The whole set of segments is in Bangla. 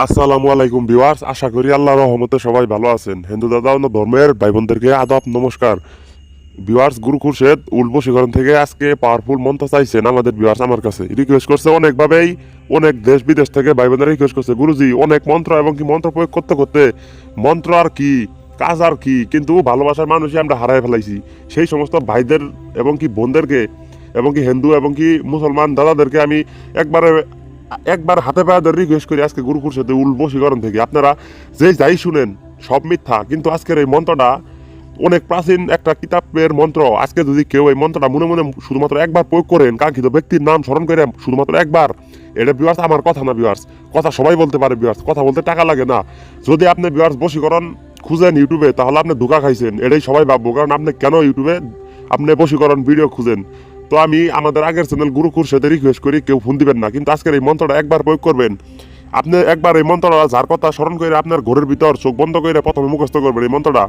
আসসালামু আলাইকুম ভিউয়ার্স, আশা করি আল্লাহর রহমতে সবাই ভালো আছেন। হিন্দু দাদা ও ধর্মের ভাই বোনদেরকে আদাব নমস্কার। ভিউয়ার্স, গুরু খুরশেদ উলবশীকরণ থেকে আজকে পাওয়ারফুল মন্ত্র চাইছেন আমাদের ভিউয়ার্স আমার কাছে, রিকোয়েস্ট করছে অনেকভাবেই, অনেক দেশ বিদেশ থেকে ভাই বোনেরা রিকোয়েস্ট করছে, গুরুজি অনেক মন্ত্র এবং কি মন্ত্র প্রয়োগ করতে করতে মন্ত্র আর কি কাজ আর কি, কিন্তু ভালোবাসার মানুষই আমরা হারাই ফেলাইছি। সেই সমস্ত ভাইদের এবং কি বোনদেরকে এবং কি হিন্দু এবং কি মুসলমান দাদাদেরকে আমি একবার হাতে পায়ে ধরে রিকোয়েস্ট করি, আজকে গুরু খুরশেদে উলবশীকরণ থেকে আপনারা যে যাই শুনেন সব মিথ্যা, কিন্তু আজকের এই মন্ত্রটা অনেক প্রাচীন একটা কিতাবের মন্ত্র। আজকে যদি কেউ এই মন্ত্রটা মনে মনে শুধুমাত্র একবার প্রয়োগ করেন, কাঙ্ক্ষিত ব্যক্তির নাম স্মরণ করে শুধুমাত্র একবার, এটা ভিউয়ার্স আমার কথা না, ভিউয়ার্স কথা সবাই বলতে পারে, ভিউয়ার্স কথা বলতে টাকা লাগে না। যদি আপনি ভিউয়ার্স বশীকরণ খুঁজেন ইউটিউবে, তাহলে আপনি ধোঁকা খাইছেন, এটাই সবাই ভাববো। কারণ আপনি কেন ইউটিউবে আপনি বশীকরণ ভিডিও খুঁজেন? তো আমি আমাদের আগের চ্যানেল গুরু খুরশেদে রিকোয়েস্ট করি কেউ ফোন দিবেন না, কিন্তু আজকের এই মন্ত্রটা একবার প্রয়োগ করবেন। আপনি একবার এই মন্ত্রটা যার কথা স্মরণ করে আপনার ঘরের ভিতর চোখ বন্ধ করে প্রথমে মুখস্থ করবেন এই মন্ত্রটা।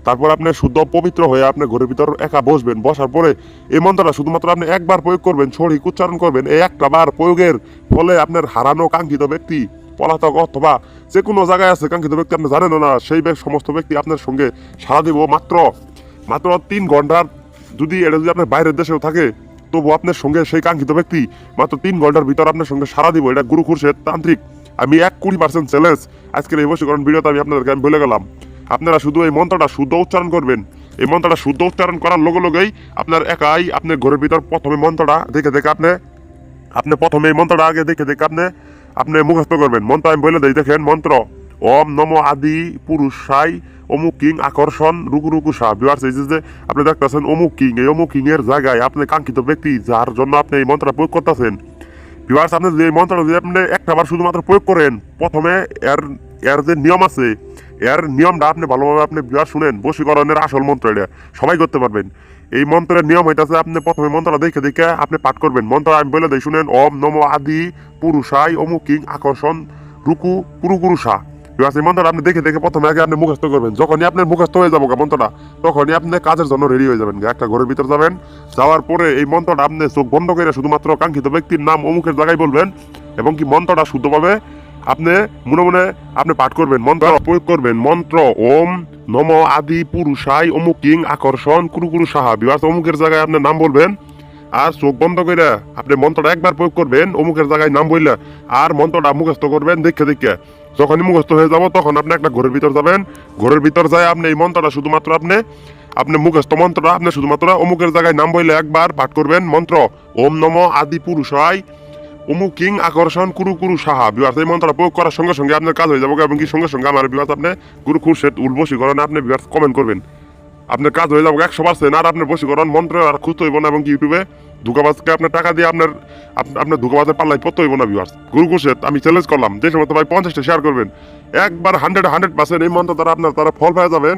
তারপর আপনি শুদ্ধ পবিত্র হয়ে আপনার ঘরের ভিতর একা বসবেন, বসার পরে এই মন্ত্রটা শুধুমাত্র আপনি একবার প্রয়োগ করবেন, সঠিক উচ্চারণ করবেন। এই একটা বার প্রয়োগের ফলে আপনার হারানো কাঙ্ক্ষিত ব্যক্তি, পলাতক অথবা যে কোনো জায়গায় আছে কাঙ্ক্ষিত ব্যক্তি আপনি জানেন না, সেই সমস্ত ব্যক্তি আপনার সঙ্গে সাড়া দিব মাত্র 3 ঘন্টার। যদি এটা যদি আপনার বাইরের দেশেও থাকে, তবু আপনার সঙ্গে সেই কাঙ্ক্ষিত ব্যক্তি মাত্র 3 ঘন্টার ভিতর আপনার সঙ্গে সাড়া দিব। এটা গুরু খুরশেদ তান্ত্রিক। আমি 20% চ্যালেঞ্জ আজকের এই বশীকরণ ভিডিওতে আমি আপনাদেরকে বলে গেলাম। আপনারা শুধু এই মন্ত্রটা শুদ্ধ উচ্চারণ করবেন। এই মন্ত্রটা শুদ্ধ উচ্চারণ করার লগে লগেই আপনার একাই আপনার ঘরের ভিতর প্রথমে মন্ত্রটা দেখে আপনি প্রথমে এই মন্ত্রটা আগে দেখে আপনি মুখস্থ করবেন। মন্ত্র আমি বলে দিই, দেখেন মন্ত্র: ওম নম আদি পুরুষাই অমুক কিং আকর্ষণ রুকু রুকু সাহ। ভিউয়ার্স, এই যে আপনি দেখতেছেন অমুক কিং, এই অমুক কিং এর জায়গায় আপনি কাঙ্ক্ষিত ব্যক্তি যার জন্য আপনি এই মন্ত্রটা প্রয়োগ করতেছেন, ভিউয়ার্স আপনি যে এই মন্ত্রটা যদি আপনি একটাবার শুধুমাত্র প্রয়োগ করেন, প্রথমে এর যে নিয়ম আছে, এর নিয়মটা আপনি ভালোভাবে আপনি ভিউয়ার্স শুনেন। বশীকরণের আসল মন্ত্র এটা সবাই করতে পারবেন। এই মন্ত্রের নিয়ম হইতেছে, আপনি প্রথমে মন্ত্রটা দেখে আপনি পাঠ করবেন। মন্ত্র আমি বলে দিই, শুনেন: ওম নম আদি পুরুষাই অমুক কিং আকর্ষণ রুকু পুরুকুরু সাহ। এই মন্ত্রটা আপনি দেখে প্রথমে আগে আপনি মুখস্থ করবেন। যখনই আপনার মুখস্থ হয়ে যাবো মন্ত্রটা, তখনই আপনি কাজের জন্য রেডি হয়ে যাবেন। একটা ঘরের ভিতর যাবেন, যাওয়ার পরে এই মন্ত্রটা আপনি চোখ বন্ধ করে শুধুমাত্র কাঙ্ক্ষিত ব্যক্তির নাম অমুকের জায়গায় বলবেন, এবং কি মন্ত্রটা শুদ্ধভাবে আপনি মনে মনে আপনি পাঠ করবেন, মন্ত্র প্রয়োগ করবেন। মন্ত্র: ওম নম আদি পুরুষাই অমুক কিং আকর্ষণ কুরুকুরু সাহা। বিবাস অমুকের জায়গায় আপনার নাম বলবেন, আর চোখ বন্ধ করে আপনি মন্ত্রটা একবার প্রয়োগ করবেন অমুকের জায়গায় নাম বললে, আর মন্ত্রটা মুখস্থ করবেন দেখে। যখনই মুখস্থ হয়ে যাব, তখন আপনি একটা ঘরের ভিতর যাবেন। ঘরের ভিতর যায় আপনি এই মন্ত্রটা শুধুমাত্র আপনি মুখস্থ মন্ত্রটা আপনি শুধুমাত্র অমুকের জায়গায় নাম বললে একবার পাঠ করবেন। মন্ত্র: ওম নম আদি পুরুষাই অমুক কিং আকর্ষণ কুরু সাহা। বিবাস এই মন্ত্রটা প্রয়োগ করার সঙ্গে সঙ্গে আপনার কাজ হয়ে যাবে, এবং কি সঙ্গে সঙ্গে আমার বিবাস আপনি গুরু খুরশেদ উলবশীকরণে আপনি বিবাস কমেন্ট করবেন, আপনার কাজ হয়ে যাবে 100%। আর আপনার বশীকরণ মন্ত্র আর খুঁজতে হইব না, এবং কি ইউটিউবে ধোকাবাজকে আপনার টাকা দিয়ে আপনার ধোকাবাজের পাল্লাই পড়তে হইব না। ভিউয়ার্স, গুরু খুরশেদ আমি চ্যালেঞ্জ করলাম, যে সমস্ত ভাই 50টা শেয়ার করবেন, একবার 100% এই মন্ত্র দ্বারা আপনার ফল পেয়ে যাবেন।